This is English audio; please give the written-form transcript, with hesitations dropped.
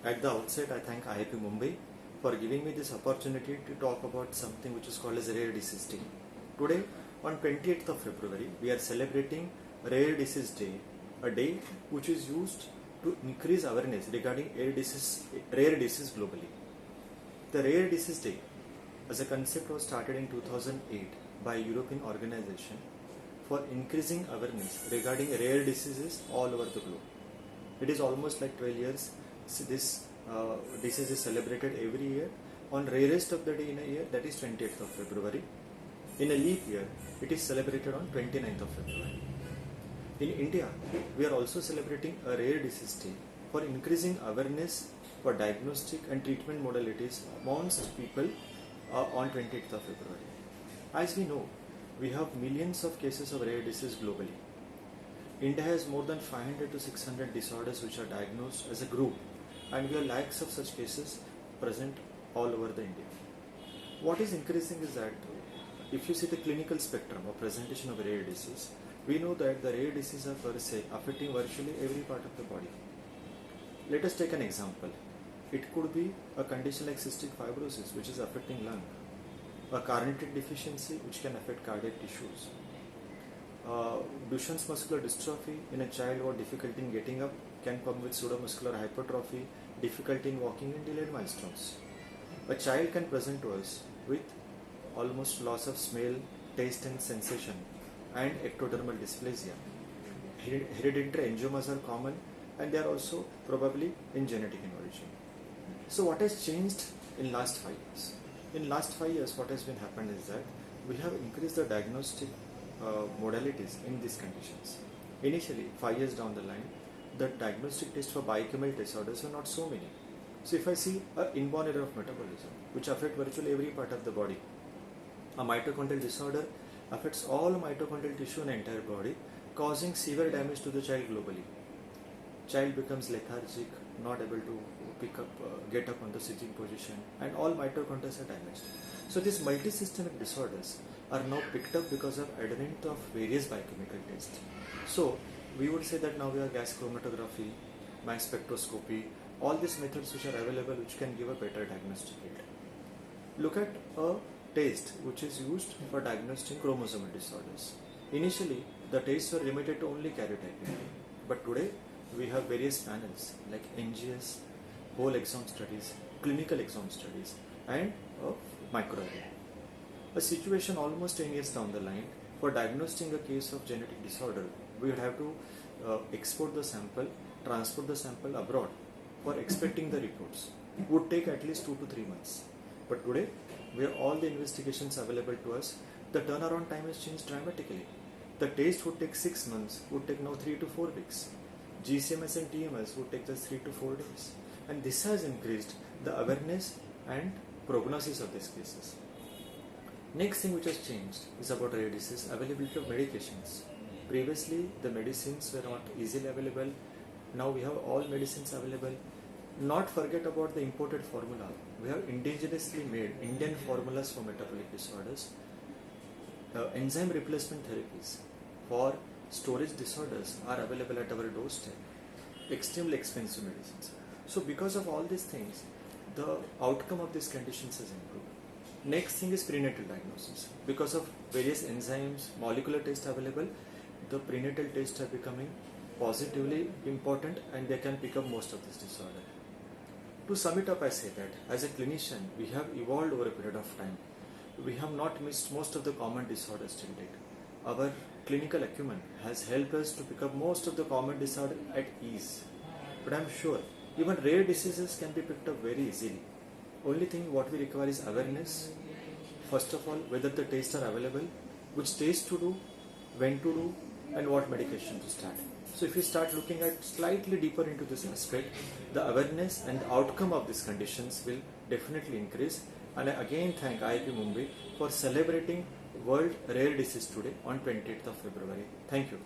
At the outset, I thank IIP Mumbai for giving me this opportunity to talk about something which is called as Rare Disease Day. Today, on 28th of February, we are celebrating Rare Disease Day, a day which is used to increase awareness regarding rare disease globally. The Rare Disease Day as a concept was started in 2008 by European organization for increasing awareness regarding rare diseases all over the globe. It is almost like 12 years. This disease is celebrated every year on rarest of the day in a year, that is 28th of February. In a leap year, it is celebrated on 29th of February. In India, we are also celebrating a Rare Disease Day for increasing awareness for diagnostic and treatment modalities amongst people on 28th of February. As we know, we have millions of cases of rare disease globally. India has more than 500 to 600 disorders which are diagnosed as a group, and we have lakhs of such cases present all over the India. What is increasing is that if you see the clinical spectrum of presentation of rare disease, we know that the rare diseases are per se affecting virtually every part of the body. Let us take an example. It could be a condition like cystic fibrosis, which is affecting lung, a carnitine deficiency which can affect cardiac tissues, Duchenne's muscular dystrophy in a child or difficulty in getting up can come with pseudomuscular hypertrophy, difficulty in walking and delayed milestones. A child can present to us with almost loss of smell, taste and sensation and ectodermal dysplasia. Hereditary angiomas are common and they are also probably in genetic in origin. So what has changed in last 5 years? In last 5 years, what has been happened is that we have increased the diagnostic modalities in these conditions. Initially, 5 years down the line, the diagnostic tests for biochemical disorders were not so many. So if I see an inborn error of metabolism, which affects virtually every part of the body, a mitochondrial disorder affects all mitochondrial tissue in the entire body, causing severe damage to the child globally. Child becomes lethargic, not able to get up on the sitting position, and all mitochondria are damaged. So these multisystemic disorders are now picked up because of advent of various biochemical tests. So we would say that now we have gas chromatography, mass spectroscopy, all these methods which are available which can give a better diagnostic aid. Look at a test which is used for diagnosing chromosomal disorders. Initially, the tests were limited to only karyotyping, but today we have various panels like NGS, whole exome studies, clinical exome studies, and microarray. A situation almost 10 years down the line, for diagnosing a case of genetic disorder, we would have to export the sample, transport the sample abroad for expecting the reports. It would take at least 2 to 3 months. But today, we have all the investigations available to us. The turnaround time has changed dramatically. The test would take 6 months, would take now 3 to 4 weeks. GCMS and TMS would take just 3 to 4 days. And this has increased the awareness and prognosis of these cases. Next thing which has changed is about rare disease, availability of medications. Previously, the medicines were not easily available. Now we have all medicines available. Not forget about the imported formula. We have indigenously made Indian formulas for metabolic disorders. Enzyme replacement therapies for storage disorders are available at our doorstep. Extremely expensive medicines. So because of all these things, the outcome of these conditions has improved. Next thing is prenatal diagnosis. Because of various enzymes, molecular tests available, the prenatal tests are becoming positively important and they can pick up most of this disorder. To sum it up, I say that as a clinician, we have evolved over a period of time. We have not missed most of the common disorders till date. Our clinical acumen has helped us to pick up most of the common disorders at ease. But I am sure even rare diseases can be picked up very easily. Only thing what we require is awareness. First of all, whether the tests are available, which tests to do, when to do, and what medication to start. So if you start looking at slightly deeper into this aspect, the awareness and the outcome of these conditions will definitely increase. And I again thank IIP Mumbai for celebrating World Rare Disease today on 28th of February. Thank you.